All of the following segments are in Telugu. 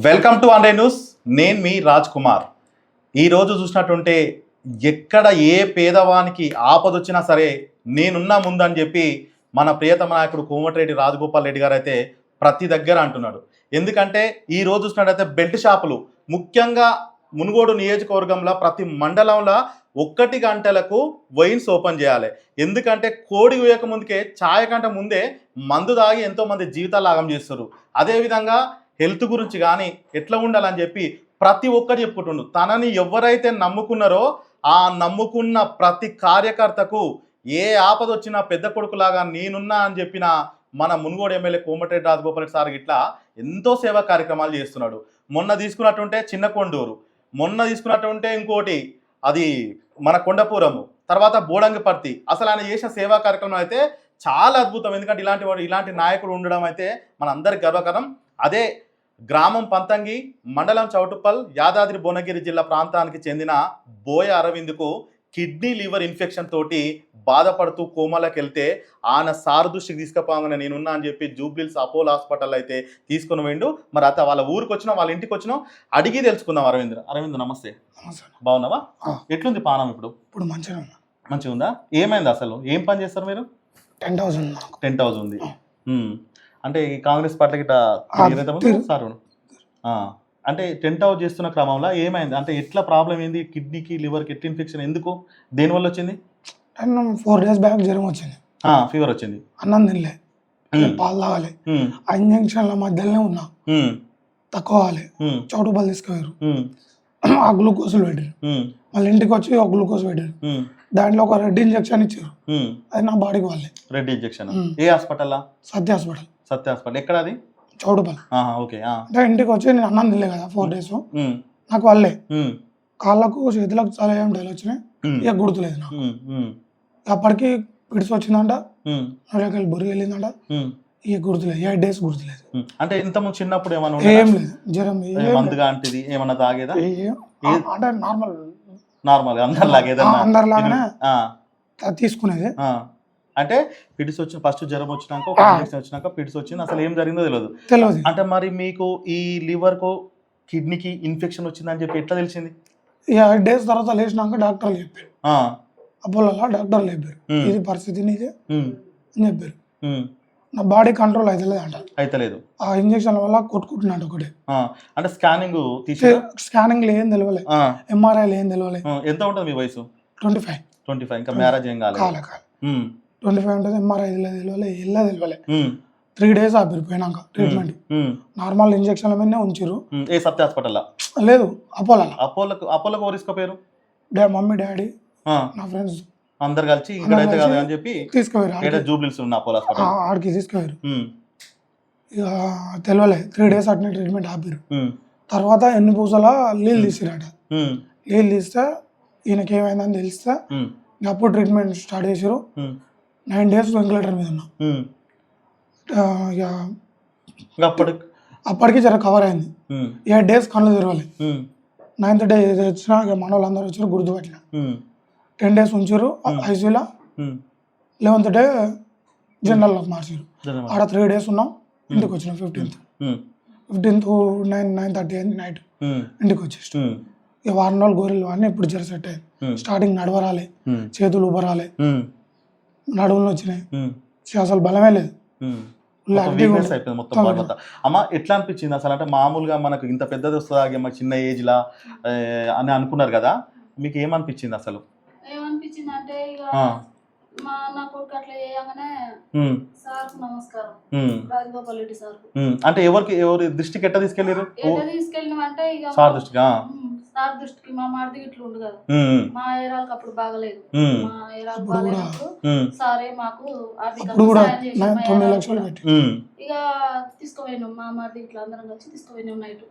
Welcome to one day news. నేను మీ రాజ్ కుమార్. ఈరోజు చూసినట్టుంటే ఎక్కడ ఏ పేదవానికి ఆపదొచ్చినా సరే నేనున్నా ముందని చెప్పి మన ప్రియతమ నాయకుడు కోమటిరెడ్డి రాజగోపాల్ రెడ్డి గారు అయితే ప్రతి దగ్గర అంటున్నాడు. ఎందుకంటే ఈరోజు చూసినట్టయితే బెల్ట్ షాపులు ముఖ్యంగా మునుగోడు నియోజకవర్గంలో ప్రతి మండలంలో 1 గంటలకు వైన్స్ ఓపెన్ చేయాలి. ఎందుకంటే కోడి వేయక ముందుకే ఛాయ్ కంటే ముందే మందు తాగి ఎంతోమంది జీవితాలు ఆగం చేస్తారు. అదేవిధంగా హెల్త్ గురించి కానీ ఎట్లా ఉండాలని చెప్పి ప్రతి ఒక్కరు చెప్పుకుంటుండు. తనని ఎవరైతే నమ్ముకున్నారో ఆ నమ్ముకున్న ప్రతి కార్యకర్తకు ఏ ఆపద వచ్చినా పెద్ద కొడుకులాగా నేనున్నా అని చెప్పిన మన మునుగోడు ఎమ్మెల్యే కోమటిరెడ్డి రాజగోపాల్ రెడ్డి సార్ ఇట్లా ఎంతో సేవా కార్యక్రమాలు చేస్తున్నాడు. మొన్న తీసుకున్నట్టుంటే చిన్న కొండూరు, మొన్న తీసుకున్నట్టుంటే ఇంకోటి అది మన కొండపురము, తర్వాత బోడంగిపర్తి. అసలు ఆయన చేసిన సేవా కార్యక్రమం అయితే చాలా అద్భుతం. ఎందుకంటే ఇలాంటి నాయకుడు ఉండడం అయితే మన అందరికి గర్వకారం. అదే గ్రామం పంతంగి, మండలం చౌటుప్పల్, యాదాద్రి భువనగిరి జిల్లా ప్రాంతానికి చెందిన బోయ అరవింద్కు కిడ్నీ లివర్ ఇన్ఫెక్షన్ తోటి బాధపడుతూ కోమాలోకి వెళ్తే ఆయన సార్ దృష్టికి తీసుకుపోగానే నేనున్నా అని చెప్పి జూబ్లీహిల్స్ అపోలో హాస్పిటల్ అయితే తీసుకుని పోయిండు. మరి అయితే వాళ్ళ ఊరికి వచ్చినా వాళ్ళ ఇంటికి వచ్చినా అడిగి తెలుసుకుందాం. అరవింద్ నమస్తే. బాగున్నావా? ఎట్లుంది పానం ఇప్పుడు? ఇప్పుడు మంచిగా ఉందా? ఏమైంది అసలు? ఏం పని చేస్తారు మీరు? టెంట్ హౌస్ ఉంది. అంటే ఈ కాంగ్రెస్ పార్టీకి సార్ అంటే టెంట్ హౌస్ చేస్తున్న క్రమంలో ఏమైంది? అంటే ఎట్లా ప్రాబ్లం ఏంది? కిడ్నీకి లివర్కి ఎట్లా ఇన్ఫెక్షన్? ఎందుకు, దేనివల్ల వచ్చింది? 4 days బ్యాక్ జ్వరం వచ్చింది, ఫీవర్ వచ్చింది, అన్నం తినలే, పాలు తాగాలి, ఆ ఇంజక్షన్ల మధ్యలోనే ఉన్నా, తక్కువ వాలి, చౌటుపల్లి తీసుకుపోయారు, ఆ గ్లూకోజులు పెట్టారు, మళ్ళీ ఇంటికి వచ్చి ఒక గ్లూకోజ్ పెట్టారు, దాంట్లో ఒక రెడ్ ఇంజక్షన్ ఇచ్చారు. అది నా బాడీకి వాళ్ళే. రెడ్ ఇంజక్షన్ ఏ హాస్పిటల్? సత్య హాస్పిటల్. ఎక్కడ అది? చౌటుపల్లి. ఓకే. అంటే ఇంటికి వచ్చి నేను అన్నం తినలే కదా 4 days, నాకు వాళ్ళే కాళ్ళకు చేతులకు చాలా ఏం డైల్ వచ్చినాయి, ఇక గుర్తులేదు నాకు. అప్పటికి పిడిసి వచ్చిందంట, నల్లకెళ్ళి బొరి వెళ్ళిందంట, ఇక గుర్తులేదు. 8 days గుర్తులేదు. అంటే ఇంత చిన్నప్పుడు ఏమన్నా ఏం లేదు, జ్వరం ఏమన్నా తాగేదా? అంటే నార్మల్ అందరిలాగానే తీసుకునేది. అంటే పిడిసి వచ్చిన ఫస్ట్ జ్వరం వచ్చినాక ఇంజక్షన్ వచ్చినాక పిడిసి వచ్చింది, అసలు ఏం జరిగిందో తెలియదు. అంటే మరి మీకు ఈ లివర్ కు కిడ్నీకి ఇన్ఫెక్షన్ వచ్చిందని చెప్పి ఎట్లా తెలిసింది? 8 days తర్వాత లేచినాక డాక్టర్లు చెప్పారు, అపోలో డాక్టర్లు చెప్పారు ఇది పరిస్థితి నీదే అని చెప్పారు. నా బాడీ కంట్రోల్ అయితలేదు, ఆ ఇంజక్షన్ వల్ల కొట్టుకుంటున్నాడు ఒకటి. అంటే స్కానింగ్ ఏం తెలియలే, ఎంఆర్ఐ ఏం తెలియలే. ఎంత ఉంటుంది మీ వయసు? 25. ఇంకా మ్యారేజ్ ఏం కాలే. 25 ఉంటుంది. ఎంఆర్ఐ తెలియలే. 3 days ఆపిరు పోయినాక ట్రీట్మెంట్. నార్మల్ ఇంజక్షన్ల మీదనే ఉంచారు. ఏ సత్య హాస్పిటల్? లేదు, అపోలోకి ఓరిస్కపోయారు. మమ్మీ డాడీ నా ఫ్రెండ్స్ అందరు కలిసి ఇక్కడైతే కాదు అని చెప్పి తీసుకుపోయారు. జూబ్లీహిల్స్ ఉన్న అపోలో హాస్పిటల్ ఆడికి తీసుకుపోయారు. ఇక తెలియలే, 3 days అట్నే ట్రీట్మెంట్ ఆపిరు. తర్వాత ఎన్ని పూసల నీళ్ళు తీసిరట. నీళ్ళు తీస్తే ఈయనకి ఏమైందని తెలిస్తే అప్పుడు ట్రీట్మెంట్ స్టార్ట్ చేసారు. 9 days వెంటిలేటర్ మీద ఉన్నా. అప్పటికి జర కవర్ అయింది. 8 days కళ్ళు తెరవాలి. 9th day వచ్చినా ఇక మన వాళ్ళందరూ వచ్చారు, గుర్తుపట్టిన. 10 days ఉంచారు ఐసీయూలో. 11th day జనరల్లోకి మార్చారు. ఆడ 3 days ఉన్నాం. ఇంటికి వచ్చినాం 15th 9:30 అయింది నైట్. ఇంటికి వచ్చేసి ఇక వారం రోజులు గోరీలు అన్నీ ఇప్పుడు జర సెట్ అయ్యింది. స్టార్టింగ్ నడవరాలి, చేతులు ఊపరాలి, నడువులు వచ్చినాయి, అసలు బలమే లేదు. అమ్మ ఎట్లా అనిపించింది అసలు? అంటే మామూలుగా మనకు ఇంత పెద్దది వస్తుందా చిన్న ఏజ్ లా అని అనుకున్నారు కదా, మీకు ఏమనిపించింది అసలు? ఏమనిపించింది అంటే ఇక నా కొడుకు అట్లా చేయగానే సార్ నమస్కారం, రాజగోపాల్ రెడ్డి సార్. అంటే ఎవరి దృష్టికి ఎట్లా తీసుకెళ్ళారు? తీసుకెళ్ళినామంటే ఇక సార్ దృష్టికి మా మాడిది ఇట్లా ఉండు కదా, మా ఏరాలకు అప్పుడు బాగలేదు. మా ఏరాలు బాగలేనప్పుడు సారే మాకు ఆర్థికంగా సాయం చేసి ఇక తీసుకుపోయినాం. మా మాడిది ఇట్లా అందరం కలిసి తీసుకుపోయినాం. నైట్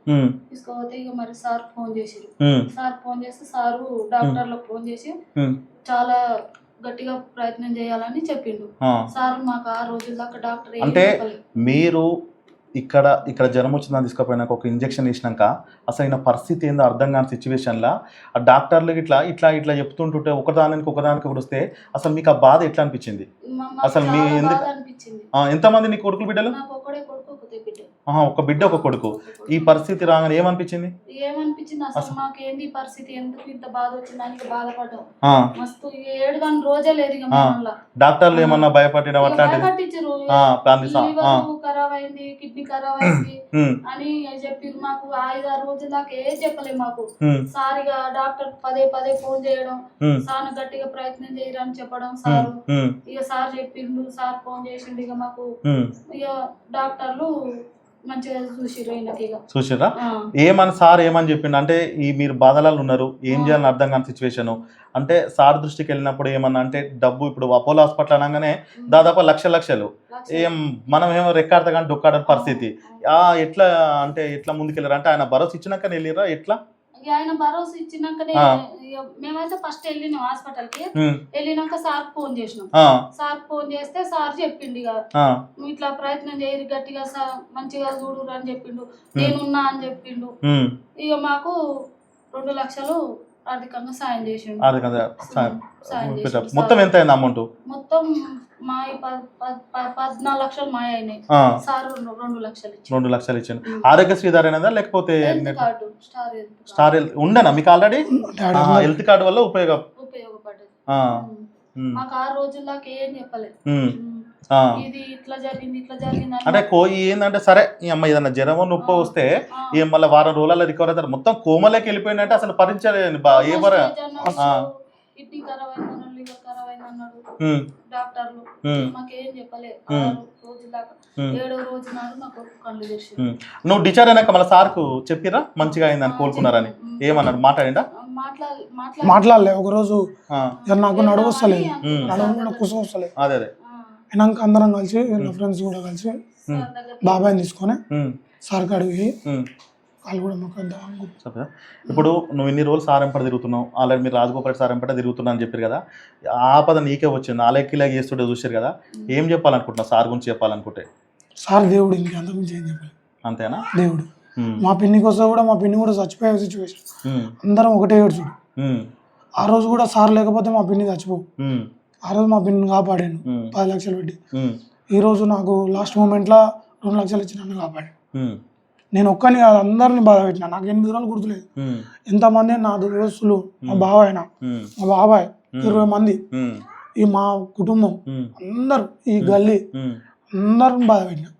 తీసుకుపోతే ఇక మరి సార్ ఫోన్ చేసారు. సార్ ఫోన్ చేస్తే సారు డాక్టర్లకు ఫోన్ చేసి చాలా గట్టిగా ప్రయత్నం చేయాలని చెప్పిండు సార్. మాకు ఆ రోజుల దాకా డాక్టర్ అంటే మీరు ఇక్కడ జ్వరం వచ్చిందని తీసుకుపోయినాక ఒక ఇంజక్షన్ వేసినాక అసలు ఈయన పరిస్థితి ఏందో అర్థం కాని సిచ్యువేషన్లో ఆ డాక్టర్లు ఇట్లా చెప్తుంటుంటే ఒకదానికి కూడా వస్తే అసలు మీకు ఆ బాధ ఎట్లా అనిపించింది? అసలు మీ ఎంతమంది నీ కొడుకులు బిడ్డలు? ఒక బిడ్డ ఒక కొడుకు. ఈ పరిస్థితి రాగానే ఏమనిపించింది? ఏమనిపించింది అసలు మాకేంది ఈ పరిస్థితి, ఎందుకు ఇంత బాధ వచ్చిందని బాధపడ్డాం మస్తు. 7 గంటల రోజే లేదు ఇక మళ్ళా. డాక్టర్లు ఏమన్నా భయపడడం అట్లాంటిది? భయపట్టించారు, ఖరాబ్ అయింది, కిడ్నీ ఖరాబ్ అయింది అని చెప్పారు. మాకు 5-6 రోజుల దాకా ఏం చెప్పలేదు మాకు. సారిగా డాక్టర్ పదే పదే ఫోన్ చేయడం, సార్ గట్టిగా ప్రయత్నం చేయరని చెప్పడం సారు. ఇక సార్ చెప్పిండు, సార్ ఫోన్ చేసిండు. ఇక మాకు ఇక డాక్టర్లు మంచిగా చూసిరా. ఏమని సార్ ఏమని చెప్పిండు అంటే, ఈ మీరు బాధలలో ఉన్నారు, ఏం చేయాలని అర్థం కాని సిచ్యువేషన్ అంటే సార్ దృష్టికి వెళ్ళినప్పుడు ఏమన్నా అంటే డబ్బు, ఇప్పుడు అపోలో హాస్పిటల్ అనగానే దాదాపు లక్షలు ఏం మనం ఏమో రెక్కాడతా కానీ డొక్కాడని పరిస్థితి. ఎట్లా అంటే ఎట్లా ముందుకెళ్ళారు అంటే ఆయన భరోసా ఇచ్చినాక వెళ్ళిరా ఎట్లా? ఆయన భరోసా ఇచ్చినాకనే మేమైతే ఫస్ట్ వెళ్ళినాం హాస్పిటల్ కి. వెళ్ళినాక సార్ ఫోన్ చేసినాం. సార్ ఫోన్ చేస్తే సార్ చెప్పిండు ఇక ఇట్లా ప్రయత్నం చేయరు, గట్టిగా మంచిగా చూడు అని చెప్పిండు, నేనున్నా అని చెప్పిండు. ఇక మాకు 2 లక్షలు ఆర్థికంగా సాయం చేసిండు. మొత్తం ఎంత అయింది అమౌంట్? మొత్తం మా 14 లక్షలు మాయ అయినాయి. సార్ 2 లక్షలు ఇచ్చి 2 లక్షలు ఇచ్చాను. ఆరోగ్యశ్రీ దారేనా లేకపోతే స్టార్ హెల్త్ ఉండనా మీకు ఆల్రెడీ? హెల్త్ కార్డు వల్ల ఉపయోగపడ్డది మాకు. 6 రోజుల్లోకి ఏం చెప్పలేదు, ఇది ఇట్లా జరిగింది అంటే ఏంటంటే సరే ఈ అమ్మ ఏదన్నా జ్వరం నొప్పి వస్తే ఏం మళ్ళీ వారం రోజులలో రికవర్ అవుతారు. మొత్తం కోమలోకి వెళ్ళిపోయిందంటే అసలు భరించలేదు. కిడ్నీ ఖరాబ్ అయిందన్నాడు, లివర్ ఖరాబ్ అయిందన్నాడు డాక్టర్లు. మాకేం చెప్పలేదు. 6 రోజుల దాకా 7వ రోజు నాడు నాకు కళ్ళు తెరిచి. నువ్వు డిశ్చార్జ్ అయినాక మళ్ళీ సార్కు చెప్పిరా మంచిగా అయిందని, కోలుకున్నారని ఏమన్నాడు? మాట్లాడిండా? మాట్లాడలే. ఒక రోజు నాకు నడువు వస్తలేదు, నడువు కుసం వస్తలేదు. అదే అయినాక అందరం కలిసి నా ఫ్రెండ్స్ కూడా కలిసి బాబాయ్ని తీసుకొని సార్ కాడికి వాళ్ళు కూడా మాకు. ఇప్పుడు నువ్వు ఇన్ని రోజులు సారెంపట తిరుగుతున్నావు, ఆల్రెడీ మీరు రాజగోపాల్ సారెంపట తిరుగుతున్నా అని చెప్పారు కదా, ఆపద నీకే వచ్చింది, అలెక్కిలాగా చేస్తుంటే చూసారు కదా, ఏం చెప్పాలనుకుంటున్నావు సార్ గురించి చెప్పాలనుకుంటే? సార్ దేవుడు, ఇంక అంతకుమించి ఏం చెప్పాలి. అంతేనా? దేవుడు. మా పిన్నికి వస్తే కూడా, మా పిన్ని కూడా చచ్చిపోయే సిచ్యువేషన్, అందరం ఒకటే ఏడ్చుడు. ఆ రోజు కూడా సార్ లేకపోతే మా పిన్ని చచ్చిపోవు. ఆ రోజు మా పిన్ని కాపాడాను 10 లక్షలు పెట్టి. ఈ రోజు నాకు లాస్ట్ మూమెంట్లో 2 లక్షలు ఇచ్చి నన్ను కాపాడాను. నేను ఒక్కని కాదు, అందరిని బాధ పెట్టినా. నాకు 8 రోజులు గుర్తులేదు ఎంతమంది నా దోస్తులు, మా బాబాయ్, మా బాబాయ్ 20 మంది, ఈ మా కుటుంబం అందరు, ఈ గల్లీ అందరిని బాధ పెట్టినా.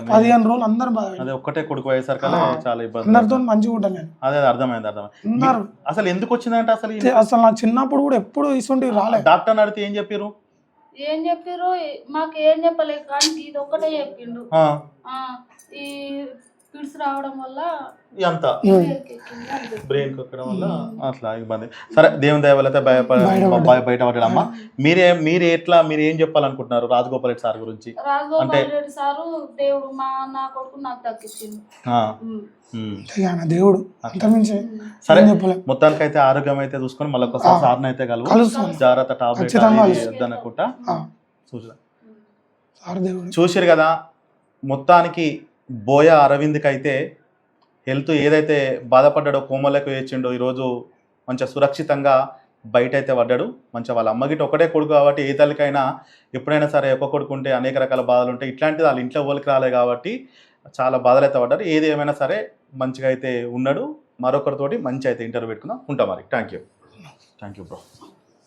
15 రోజులు అందరు బాధ పెట్టినా. ఒక్కటే కొడుకు అయ్యేసరికి చాలా ఇబ్బంది. అందరితో మంచిగా ఉంటాను నేను. అదే అర్థమైంది. అందరు అసలు ఎందుకు వచ్చిందంటే అసలు నాకు చిన్నప్పుడు కూడా ఎప్పుడు ఇస్తుంటే రాలేదు. డాక్టర్ అడిగితే ఏం చెప్పారు? మాకు ఏం చెప్పలేదు, కానీ ఇది ఒక్కటే చెప్పిండు, ఈ పిడ్స్ రావడం వల్ల అంత బ్రెయిన్ కొక్కడం వల్ల అట్లా ఇబ్బంది. సరే దేవుని దయ వల్ల అయితే బయటపడ్డాడమ్మా. మీరు ఏం చెప్పాలనుకుంటున్నారు రాజగోపాల్ రెడ్డి సార్ గురించి? రాజగోపాల్ రెడ్డి సారు దేవుడు, నా కొడుకు నాకు దక్కించింది దేవుడు. సరే మొత్తానికి అయితే ఆరోగ్యం అయితే చూసుకొని మళ్ళీ ఒకసారి సార్ని అయితే కలుగుతాం. జాగ్రత్త, టాబ్లెట్ అనుకుంటా. చూసారు కదా, మొత్తానికి బోయ అరవింద్కి అయితే హెల్త్ ఏదైతే బాధపడ్డాడో, కోమలకు వేచిండో, ఈరోజు మంచిగా సురక్షితంగా బయట అయితే పడ్డాడు. మంచిగా వాళ్ళ అమ్మగిட்ட ఒకటే కొడుకు కాబట్టి ఏ తల్లికైనా ఎప్పుడైనా సరే ఒక కొడుకు ఉంటే అనేక రకాల బాధలు ఉంటాయి. ఇట్లాంటిది వాళ్ళ ఇంట్లో వాళ్ళకి రాలే కాబట్టి చాలా బాధలు అయితే పడ్డారు. ఏది ఏమైనా సరే మంచిగా అయితే ఉన్నాడు. మరొకరితోటి మంచి అయితే ఇంటర్వ్యూ పెట్టుకుందాం. ఉంటాం మరి. Thank you bro.